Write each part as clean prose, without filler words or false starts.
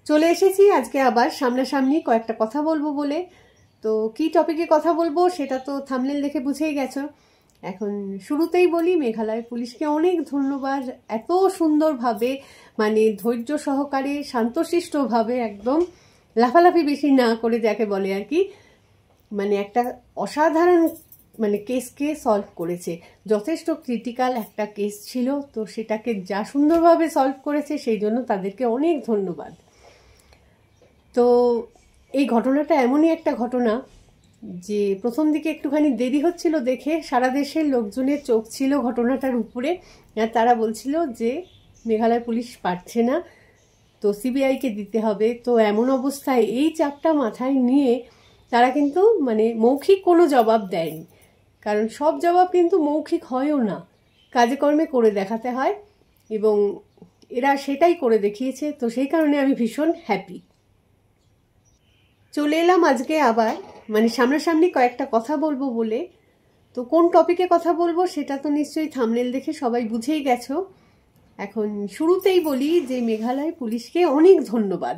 চলে এসেছি আজকে আবার সামনাসামনি কয়েকটা কথা বলবো বলে। তো কি টপিকে কথা বলবো সেটা তো থাম্বনেল দেখে বুঝেই গেছো। এখন শুরুতেই বলি, মেঘালয় পুলিশকে অনেক ধন্যবাদ। এত সুন্দরভাবে মানে ধৈর্য সহকারে শান্তশিষ্টভাবে একদম লাফালাফি বেশি না করে যাকে বলে আর কি, মানে একটা অসাধারণ মানে কেসকে সলভ করেছে। যথেষ্ট ক্রিটিক্যাল একটা কেস ছিল, তো সেটাকে যা সুন্দরভাবে সলভ করেছে সেই জন্য তাদেরকে অনেক ধন্যবাদ। তো এই ঘটনাটা এমনই একটা ঘটনা যে প্রথম দিকে একটুখানি দেরি হচ্ছিল দেখে, সারা দেশের লোকজনের চোখ ছিল ঘটনাটার উপরে। আর তারা বলছিল যে মেঘালয় পুলিশ পারছে না, তো সিবিআইকে দিতে হবে। তো এমন অবস্থায় এই চাপটা মাথায় নিয়ে তারা কিন্তু মানে মৌখিক কোনো জবাব দেয়নি, কারণ সব জবাব কিন্তু মৌখিক হয়ও না, কাজে কর্মে করে দেখাতে হয়, এবং এরা সেটাই করে দেখিয়েছে। তো সেই কারণে আমি ভীষণ হ্যাপি। চলে এলাম আজকে আবার মানে সামনাসামনি কয়েকটা কথা বলবো বলে। তো কোন টপিকে কথা বলবো সেটা তো নিশ্চয়ই থাম্বনেল দেখে সবাই বুঝেই গেছো। এখন শুরুতেই বলি যে মেঘালয় পুলিশকে অনেক ধন্যবাদ,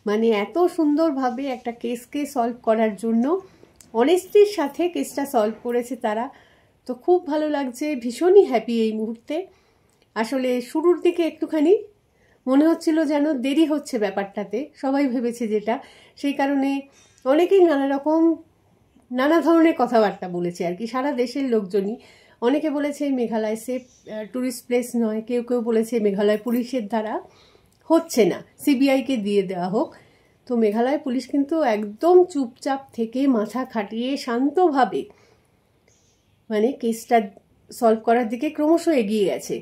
মানে এত সুন্দরভাবে একটা কেসকে সলভ করার জন্য অনেস্টির সাথে কেসটা সলভ করেছে তারা। তো খুব ভালো লাগছে, ভীষণই হ্যাপি এই মুহূর্তে। আসলে শুরুর দিকে একটুখানি মনে হচ্ছিল যেন দেরি হচ্ছে ব্যাপারটাতে, সবাই ভেবেছে যেটা, সেই কারণে অনেকেই নানা ধরনের কথাবার্তা বলেছে আর কি, সারা দেশের লোকজনই। অনেকে বলেছে মেঘালয় সেফ ট্যুরিস্ট প্লেস নয়, কেউ কেউ বলেছে মেঘালয় পুলিশের দ্বারা হচ্ছে না, সিবিআইকে দিয়ে দেওয়া হোক। তো মেঘালয় পুলিশ কিন্তু একদম চুপচাপ থেকে মাথা খাটিয়ে শান্তভাবে মানে কেসটা সলভ করার দিকে ক্রমশ এগিয়ে গেছে।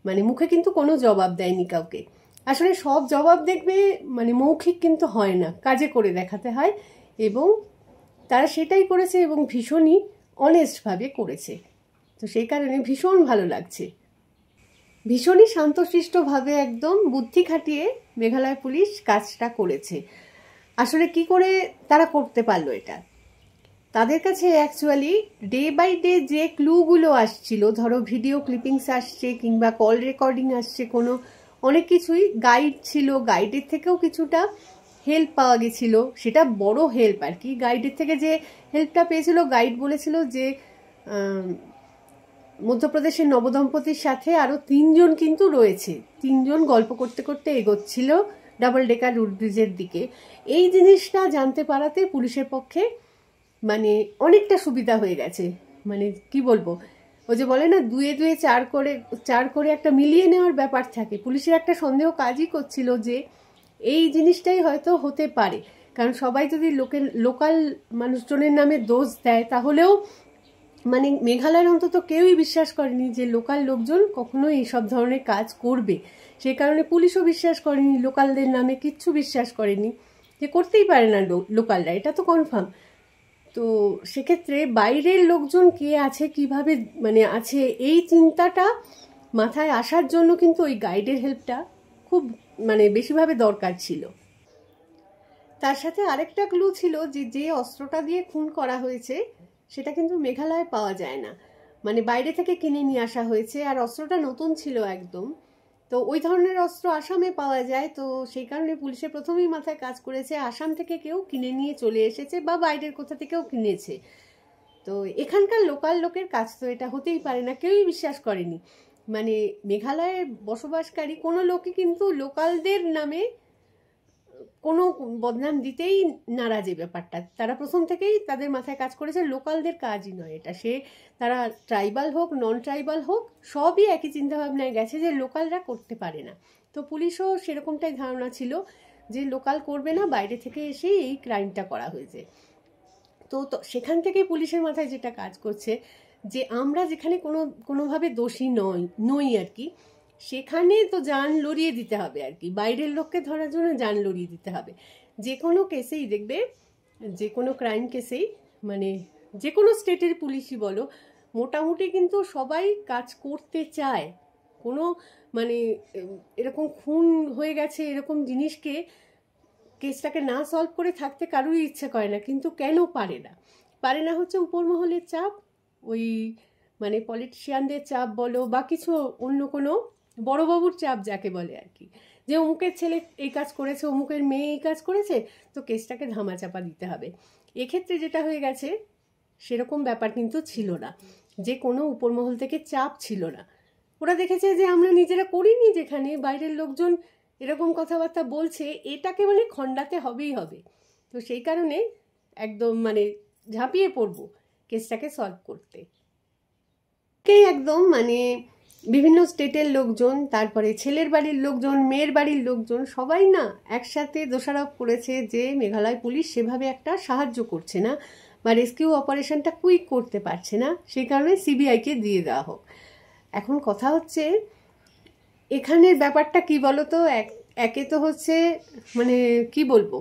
মানে মুখে কিন্তু কোনো জবাব দেয়নি কাউকে। আসলে সব জবাব দেখবে মানে মৌখিক কিন্তু হয় না, কাজে করে দেখাতে হয়, এবং তারা সেটাই করেছে এবং ভীষণই অনেস্টভাবে করেছে। তো সেই কারণে ভীষণ ভালো লাগছে। ভীষণই শান্তশিষ্টভাবে একদম বুদ্ধি খাটিয়ে মেঘালয় পুলিশ কাজটা করেছে। আসলে কি করে তারা করতে পারলো এটা, তাদের কাছে অ্যাকচুয়ালি ডে বাই ডে যে ক্লুগুলো আসছিল, ধরো ভিডিও ক্লিপিংস আসছে কিংবা কল রেকর্ডিং আসছে, কোনো অনেক কিছুই গাইড ছিল, গাইডের থেকেও কিছুটা হেল্প পাওয়া গেছিল। সেটা বড় হেল্প আর কি। গাইডের থেকে যে হেল্পটা পেয়েছিল, গাইড বলেছিল যে মধ্যপ্রদেশের নবদম্পতির সাথে আরও 3 জন কিন্তু রয়েছে, 3 জন গল্প করতে করতে এগোচ্ছিল ডাবল ডেকার রুট ব্রিজের দিকে। এই জিনিসটা জানতে পারাতে পুলিশের পক্ষে মানে অনেকটা সুবিধা হয়ে গেছে। মানে কি বলবো, ওই যে বলে না, দুয়ে দুয়ে চার করে একটা মিলিয়ে নেওয়ার ব্যাপার থাকে। পুলিশের একটা সন্দেহ কাজই করছিল যে এই জিনিসটাই হয়তো হতে পারে, কারণ সবাই যদি লোকাল মানুষজনের নামে দোষ দেয় তাহলেও মানে মেঘালয়ের অন্তত কেউই বিশ্বাস করেনি যে লোকাল লোকজন কখনো এইসব ধরনের কাজ করবে। সেই কারণে পুলিশও বিশ্বাস করেনি, লোকালদের নামে কিচ্ছু বিশ্বাস করেনি, যে করতেই পারে না লোকালরা, এটা তো কনফার্ম। তো সেক্ষেত্রে বাইরের লোকজন কে আছে, কিভাবে মানে আছে, এই চিন্তাটা মাথায় আসার জন্য কিন্তু ওই গাইডের হেল্পটা খুব মানে বেশিভাবে দরকার ছিল। তার সাথে আরেকটা ক্লু ছিল যে যে অস্ত্রটা দিয়ে খুন করা হয়েছে সেটা কিন্তু মেঘালয়ে পাওয়া যায় না, মানে বাইরে থেকে কিনে নিয়ে আসা হয়েছে, আর অস্ত্রটা নতুন ছিল একদম। তো ওই ধরনের অস্ত্র আসামে পাওয়া যায়। তো সেই কারণে পুলিশের প্রথমেই মাথায় কাজ করেছে আসাম থেকে কেউ কিনে নিয়ে চলে এসেছে বা বাইরের কোথা থেকেও কিনেছে। তো এখানকার লোকাল লোকের কাজ তো এটা হতেই পারে না, কেউই বিশ্বাস করেনি। মানে মেঘালয়ে বসবাসকারী কোনো লোকই কিন্তু লোকালদের নামে কোনো বদনাম দিতেই নারাজ। এই ব্যাপারটা তারা প্রথম থেকেই তাদের মাথায় কাজ করেছে, লোকালদের কাজই নয় এটা। তারা ট্রাইবাল হোক নন ট্রাইবাল হোক সবই একই চিন্তাভাবনায় গেছে যে লোকালরা করতে পারে না। তো পুলিশও সেরকমটাই ধারণা ছিল যে লোকাল করবে না, বাইরে থেকে এসেই এই ক্রাইমটা করা হয়েছে। তো সেখান থেকে পুলিশের মাথায় যেটা কাজ করছে যে আমরা যেখানে কোনোভাবে দোষী নই আর কি, সেখানে তো জান লড়িয়ে দিতে হবে আর কি, বাইরের লোককে ধরার জন্য জান লড়িয়ে দিতে হবে। যে কোনো কেসেই দেখবে, যে কোনো ক্রাইম কেসেই মানে যে কোনো স্টেটের পুলিশই বলো, মোটামুটি কিন্তু সবাই কাজ করতে চায়। কোনো মানে এরকম খুন হয়ে গেছে এরকম কেসটাকে না সলভ করে থাকতে কারোরই ইচ্ছে করে না। কিন্তু কেন পারে না হচ্ছে উপর মহলের চাপ, ওই মানে পলিটিশিয়ানদের চাপ বলো বা কিছু অন্য কোনো বড়বাবুর চাপ যাকে বলে আর কি। যে অমুকের ছেলে এই কাজ করেছে, অমুকের মেয়ে এই কাজ করেছে, তো কেসটাকে ধামাচাপা দিতে হবে। এক্ষেত্রে যেটা হয়ে গেছে, সেরকম ব্যাপার কিন্তু ছিল না, যে কোনো উপরমহল থেকে চাপ ছিল না। ওরা দেখেছে যে আমরা নিজেরা করিনি, যেখানে বাইরের লোকজন এরকম কথাবার্তা বলছে, এটাকে মানে খণ্ডাতে হবেই হবে। তো সেই কারণে একদম মানে ঝাঁপিয়ে পড়বো কেসটাকে সলভ করতে। একদম মানে বিভিন্ন স্টেটের লোকজন, তারপরে ছেলের বাড়ির লোকজন, মেয়ের বাড়ির লোকজন, সবাই না একসাথে দোষারোপ করেছে যে মেঘালয় পুলিশ সেভাবে একটা সাহায্য করছে না বা রেস্কিউ অপারেশনটা কুইক করতে পারছে না, সেই কারণে সিবিআইকে দিয়ে দেওয়া হোক। এখন কথা হচ্ছে এখানের ব্যাপারটা কি বলতো, একে তো হচ্ছে মানে কি বলবো,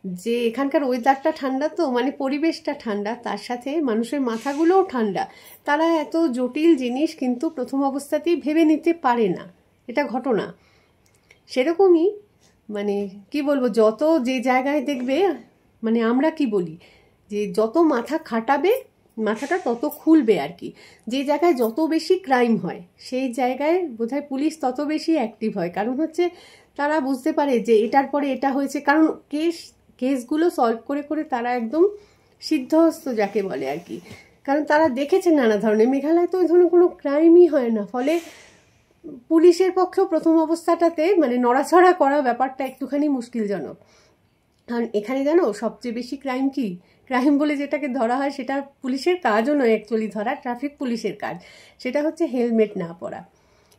যে এখানকার ওয়েদারটা ঠান্ডা, তো মানে পরিবেশটা ঠান্ডা, তার সাথে মানুষের মাথাগুলোও ঠান্ডা। তারা এত জটিল জিনিস কিন্তু প্রথম অবস্থাতেই ভেবে নিতে পারে না, এটা ঘটনা। সেরকমই মানে কি বলবো, যত যে জায়গায় দেখবে, মানে আমরা কি বলি যে যত মাথা খাটাবে মাথাটা তত খুলবে আর কি। যে জায়গায় যত বেশি ক্রাইম হয় সেই জায়গায় বোধহয় পুলিশ তত বেশি অ্যাক্টিভ হয়, কারণ হচ্ছে তারা বুঝতে পারে যে এটার পরে এটা হয়েছে, কারণ কেসগুলো সলভ করে করে তারা একদম সিদ্ধহস্ত যাকে বলে আর কি, কারণ তারা দেখেছে নানা ধরনের। মেঘালয় তো ওই ধরনের কোনো ক্রাইমই হয় না, ফলে পুলিশের পক্ষেও প্রথম অবস্থাটাতে মানে নড়াচড়া করা ব্যাপারটা একটুখানি মুশকিলজনক। কারণ এখানে জানো সবচেয়ে বেশি ক্রাইম কি, ক্রাইম বলে যেটাকে ধরা হয় সেটা পুলিশের কাজও নয় অ্যাকচুয়ালি ধরা, ট্রাফিক পুলিশের কাজ। সেটা হচ্ছে হেলমেট না পরা।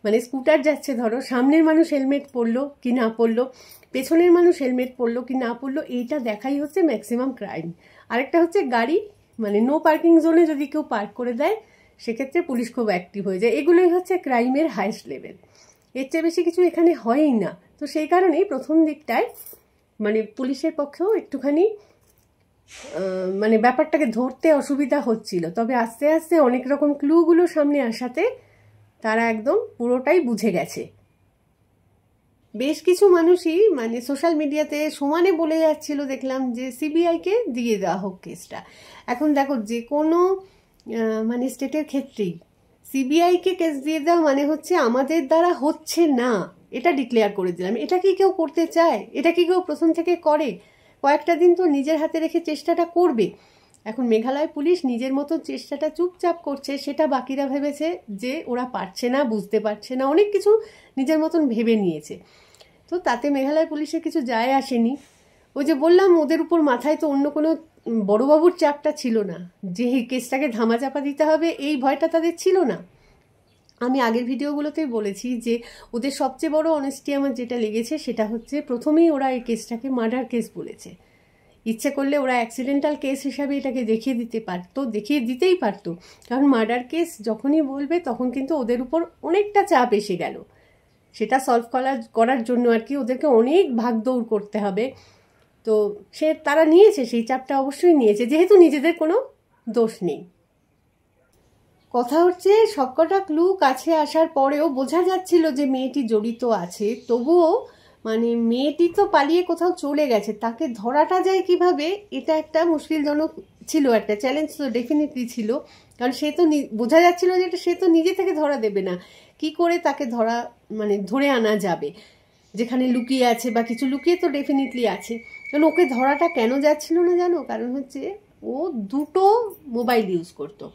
মানে স্কুটার যাচ্ছে, ধরো সামনের মানুষ হেলমেট পরলো কি না পরলো, পেছনের মানুষ হেলমেট পরলো কি না পরলো, এইটা দেখাই হচ্ছে ম্যাক্সিমাম ক্রাইম। আরেকটা হচ্ছে গাড়ি মানে নো পার্কিং জোনে যদি কেউ পার্ক করে দেয়, সেক্ষেত্রে পুলিশ খুব অ্যাক্টিভ হয়ে যায়। এগুলোই হচ্ছে ক্রাইমের হাইস্ট লেভেল, এর চেয়ে বেশি কিছু এখানে হয়ই না। তো সেই কারণেই প্রথম দিকটায় মানে পুলিশের পক্ষেও একটুখানি মানে ব্যাপারটাকে ধরতে অসুবিধা হচ্ছিল। তবে আস্তে আস্তে অনেক রকম ক্লুগুলো সামনে আসাতে তারা একদম পুরোটাই বুঝে গেছে। বেশ কিছু মানুষই মানে সোশ্যাল মিডিয়াতে সমানে বলে যাচ্ছিল, দেখলাম যে সিবিআইকে দিয়ে দেওয়া হোক কেসটা। এখন দেখো যে কোনো মানে স্টেটের ক্ষেত্রেই সিবিআইকে কেস দিয়ে দেওয়া মানে হচ্ছে আমাদের দ্বারা হচ্ছে না, এটা ডিক্লেয়ার করে দিলাম। এটা কি কেউ করতে চায়? এটা কি কেউ প্রথম থেকে করে? কয়েকটা দিন তো নিজের হাতে রেখে চেষ্টাটা করবে। এখন মেঘালয় পুলিশ নিজের মতো চেষ্টাটা চুপচাপ করছে, সেটা বাকিরা ভেবেছে যে ওরা পারছে না, বুঝতে পারছে না, অনেক কিছু নিজের মতন ভেবে নিয়েছে। তো তাতে মেঘালয় পুলিশের কিছু যায় আসেনি। ওই যে বললাম, ওদের উপর মাথায় তো অন্য কোনো বড়বাবুর চাপটা ছিল না, যে এই কেসটাকে ধামাচাপা দিতে হবে এই ভয়টা তাদের ছিল না। আমি আগের ভিডিওগুলোতেই বলেছি যে ওদের সবচেয়ে বড় অনেস্টি আমার যেটা লেগেছে সেটা হচ্ছে প্রথমেই ওরা এই কেসটাকে মার্ডার কেস বলেছে। ইচ্ছে করলে ওরা অ্যাক্সিডেন্টাল কেস হিসাবে এটাকে দেখিয়ে দিতে পারতো, দেখিয়ে দিতেই পারতো, কারণ মার্ডার কেস যখনই বলবে তখন কিন্তু ওদের উপর অনেকটা চাপ এসে গেল। সেটা সলভ করার জন্য আর কি ওদেরকে অনেক ভাগদৌড় করতে হবে। তো তারা নিয়েছে, সেই চাপটা অবশ্যই নিয়েছে, যেহেতু নিজেদের কোনো দোষ নেই। কথা হচ্ছে সবকটা ক্লু কাছে আসার পরেও বোঝা যাচ্ছিল যে মেয়েটি জড়িত আছে, তবুও মানে মেয়েটি তো পালিয়ে কোথাও চলে গেছে, তাকে ধরাটা যায় কিভাবে, এটা একটা মুশকিলজনক ছিল, একটা চ্যালেঞ্জ তো ডেফিনেটলি ছিল। কারণ সে তো বোঝা যাচ্ছিল যে সে তো নিজে থেকে ধরা দেবে না, কি করে তাকে ধরে আনা যাবে, যেখানে লুকিয়ে আছে বা কিছু লুকিয়ে তো ডেফিনেটলি আছে। কারণ ওকে ধরাটা কেন যাচ্ছিল না জানো, কারণ হচ্ছে ও দুটো মোবাইল ইউজ করতো।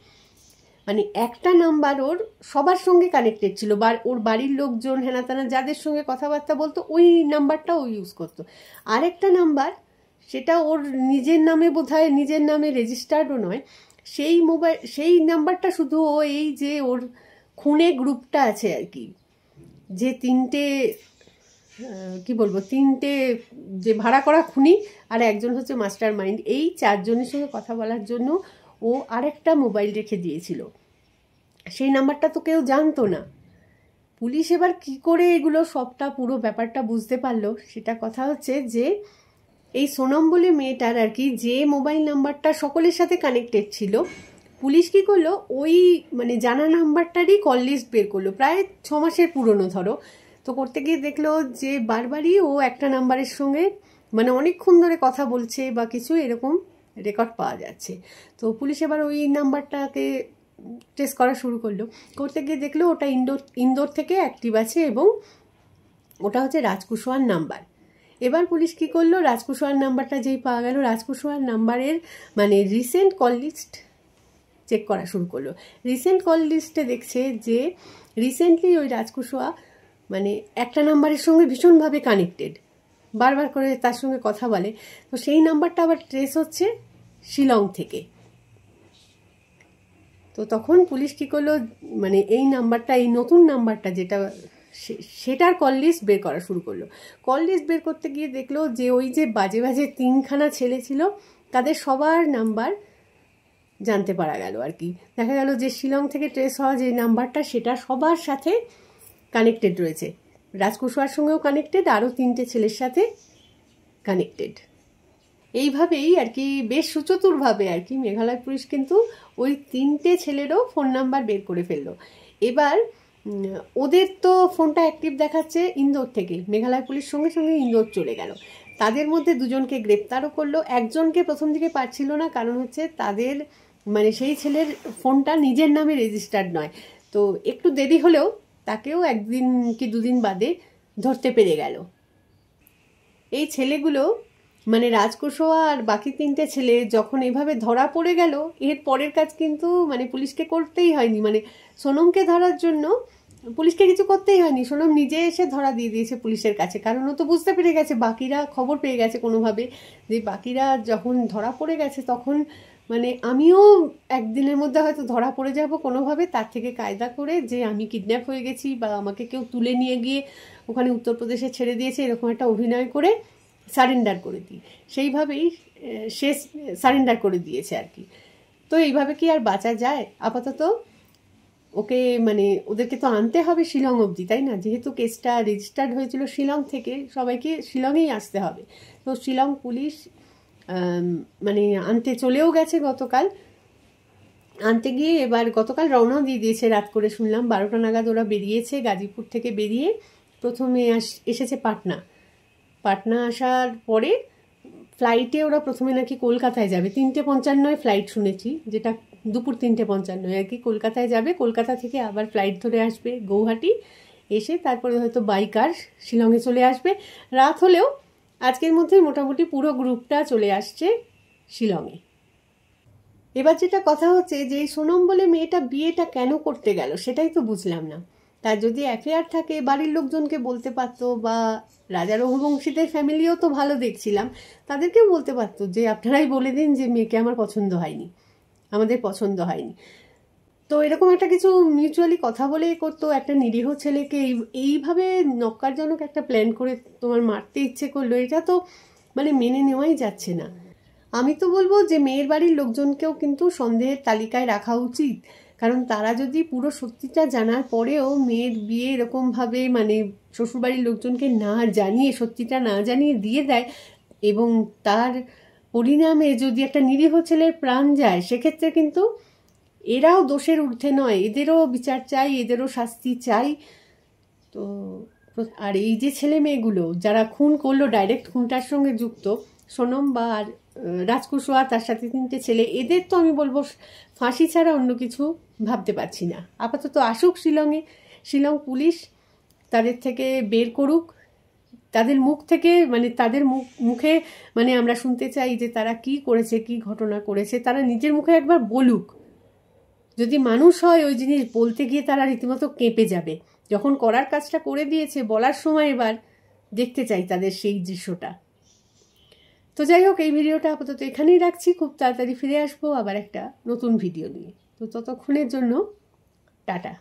মানে একটা নাম্বার ওর সবার সঙ্গে কানেক্টেড ছিল, ওর বাড়ির লোকজন হেনাতানা যাদের সঙ্গে কথাবার্তা বলতো ওই নাম্বারটা ও ইউজ করতো। আরেকটা নাম্বার সেটা ওর নিজের নামে বোধহয় নিজের নামে রেজিস্টার্ডও নয়, সেই নাম্বারটা শুধু ও এই যে ওর খুনে গ্রুপটা আছে আর কি, যে তিনটে যে ভাড়া করা খুনি আর একজন হচ্ছে মাস্টার মাইন্ড, এই চারজনের সঙ্গে কথা বলার জন্য ও আরেকটা মোবাইল রেখে দিয়েছিল। সেই নাম্বারটা তো কেউ জানতো না। পুলিশ এবার কি করে এগুলো সবটা পুরো ব্যাপারটা বুঝতে পারলো, সেটা কথা হচ্ছে যে এই সোনম বলে মেয়েটার আর কি যে মোবাইল নাম্বারটা সকলের সাথে কানেক্টেড ছিল, পুলিশ কি করলো ওই মানে জানা নাম্বারটারই কল লিস্ট বের করলো, প্রায় 6 মাসের পুরনো ধরো। তো করতে গিয়ে দেখলো যে বারবারই ও একটা নাম্বারের সঙ্গে মানে অনেকক্ষণ ধরে কথা বলছে বা কিছু এরকম রেকর্ড পাওয়া যাচ্ছে। তো পুলিশ এবার ওই নাম্বারটাকে টেস্ট করা শুরু করলো, করতে গিয়ে দেখলো ওটা ইন্দোর থেকে অ্যাক্টিভ আছে এবং ওটা হচ্ছে রাজকুশোয়ার নাম্বার। এবার পুলিশ কি করলো, রাজকুশোয়ার নাম্বারটা যেই পাওয়া গেল, রাজকুশোয়ার নাম্বারের মানে রিসেন্ট কল লিস্ট চেক করা শুরু করলো। রিসেন্ট কল লিস্টে দেখছে যে রিসেন্টলি ওই রাজকুশোয়া মানে একটা নাম্বারের সঙ্গে ভীষণভাবে কানেক্টেড, বারবার করে তার সঙ্গে কথা বলে। তো সেই নাম্বারটা আবার ট্রেস হচ্ছে শিলং থেকে। তো তখন পুলিশ কী করলো, মানে এই নাম্বারটা, এই নতুন নাম্বারটা যেটা, সেটার কল লিস্ট বের করা শুরু করলো। কল লিস্ট বের করতে গিয়ে দেখলো যে ওই যে বাজে বাজে 3খানা ছেলে ছিল, তাদের সবার নাম্বার জানতে পারা গেল আর কি। দেখা গেল যে শিলং থেকে ট্রেস হওয়া যে নাম্বারটা, সেটা সবার সাথে কানেক্টেড রয়েছে, রাজকুশোয়ার সঙ্গেও কানেক্টেড, আরও 3টে ছেলের সাথে কানেক্টেড। এইভাবেই আর কি বেশ সুচতুরভাবে আর কি মেঘালয় পুলিশ কিন্তু ওই 3টে ছেলেরও ফোন নাম্বার বের করে ফেললো। এবার ওদের তো ফোনটা অ্যাক্টিভ দেখাচ্ছে ইন্দোর থেকে, মেঘালয় পুলিশ সঙ্গে সঙ্গে ইন্দোর চলে গেল। তাদের মধ্যে 2জনকে গ্রেপ্তারও করলো। একজনকে প্রথম দিকে পারছিল না, কারণ হচ্ছে তাদের মানে সেই ছেলের ফোনটা নিজের নামে রেজিস্টার্ড নয়। তো একটু দেরি হলেও তাকেও 1 দিন কি 2 দিন বাদে ধরতে পেরে গেল। এই ছেলেগুলো মানে রাজকুশোয়া আর বাকি 3টে ছেলে যখন এভাবে ধরা পড়ে গেল, এর পরের কাজ কিন্তু মানে পুলিশকে করতেই হয়নি। মানে সোনমকে ধরার জন্য পুলিশকে কিছু করতেই হয়নি, সোনম নিজে এসে ধরা দিয়ে দিয়েছে পুলিশের কাছে। কারণ ও তো বুঝতে পেরে গেছে, বাকিরা খবর পেয়ে গেছে কোনোভাবে যে বাকিরা যখন ধরা পড়ে গেছে, তখন মানে আমিও একদিনের মধ্যে হয়তো ধরা পড়ে যাব কোনোভাবে, তার থেকে কায়দা করে যে আমি কিডন্যাপ হয়ে গেছি বা আমাকে কেউ তুলে নিয়ে গিয়ে ওখানে উত্তরপ্রদেশে ছেড়ে দিয়েছে, এরকম একটা অভিনয় করে সারেন্ডার করে দিই। সেইভাবেই সে সারেন্ডার করে দিয়েছে আর কি। তো এইভাবে কি আর বাঁচা যায়? আপাতত ওকে মানে ওদেরকে তো আনতে হবে শিলং অবধি, তাই না? যেহেতু কেসটা রেজিস্টার্ড হয়েছিল শিলং থেকে, সবাইকে শিলংয়েই আসতে হবে। তো শিলং পুলিশ মানে আনতে চলেও গেছে গতকাল। আনতে গিয়ে এবার গতকাল রওনাও দিয়ে দিয়েছে রাত করে, শুনলাম 12টা নাগাদ ওরা বেরিয়েছে। গাজীপুর থেকে বেরিয়ে প্রথমে এসেছে পাটনা আসার পরে ফ্লাইটে ওরা প্রথমে নাকি কলকাতায় যাবে। 3:55 ফ্লাইট শুনেছি, যেটা দুপুর 3:55 আর কি কলকাতায় যাবে। কলকাতা থেকে আবার ফ্লাইট ধরে আসবে গৌহাটি, এসে তারপরে হয়তো বাইকার শিলংয়ে চলে আসবে। রাত হলেও আজকের মধ্যে মোটামুটি পুরো গ্রুপটা চলে আসছে শিলংয়ে। এবার যেটা কথা হচ্ছে যে সোনম বলে মেয়েটা বিয়েটা কেন করতে গেল, সেটাই তো বুঝলাম না। তার যদি অ্যাফেয়ার থাকে বাড়ির লোকজনকে বলতে পারতো, বা রাজা রঘুবংশীদের ফ্যামিলিও তো ভালো দেখছিলাম, তাদেরকেও বলতে পারতো যে আপনারাই বলে দিন যে মেয়েকে আমার পছন্দ হয়নি, আমাদের পছন্দ হয়নি। তো এরকম একটা কিছু মিউচুয়ালি কথা বলে করতো। একটা নিরীহ ছেলেকে এইভাবে নক্কারজনক একটা প্ল্যান করে তোমার মারতে ইচ্ছে করলো, এটা তো মানে মেনে নেওয়াই যাচ্ছে না। আমি তো বলবো যে মেয়ের বাড়ির লোকজনকেও কিন্তু সন্দেহের তালিকায় রাখা উচিত, কারণ তারা যদি পুরো সত্যিটা জানার পরেও মেয়ের বিয়ে এরকমভাবে মানে শ্বশুরবাড়ির লোকজনকে না জানিয়ে, সত্যিটা না জানিয়ে দিয়ে দেয়, এবং তার পরিণামে যদি একটা নিরীহ ছেলের প্রাণ যায়, সেক্ষেত্রে কিন্তু এরাও দোষের ঊর্ধ্বে নয়, এদেরও বিচার চাই, এদেরও শাস্তি চাই। তো আর এই যে ছেলে মেয়েগুলো যারা খুন করলো, ডাইরেক্ট খুনটার সঙ্গে যুক্ত, সোনম বা রাজকুশোয়া তার সাথে 3টে ছেলে, এদের তো আমি বলবো ফাঁসি ছাড়া অন্য কিছু ভাবতে পারছি না। আপাতত আসুক শিলংয়ে, শিলং পুলিশ তাদের থেকে বের করুক, তাদের মুখ থেকে মানে তাদের মুখে মানে আমরা শুনতে চাই যে তারা কি করেছে, কি ঘটনা করেছে, তারা নিজের মুখে একবার বলুক। যদি মানুষ হয় ওই জিনিস বলতে গিয়ে তারা রীতিমতো কেঁপে যাবে। যখন করার কাজটা করে দিয়েছে, বলার সময় এবার দেখতে চাই তাদের সেই দৃশ্যটা। তো যাই হোক, এই ভিডিওটা আপাতত এখানেই রাখছি। খুব তাড়াতাড়ি ফিরে আসবো আবার একটা নতুন ভিডিও নিয়ে। তো ততক্ষণের জন্য টাটা।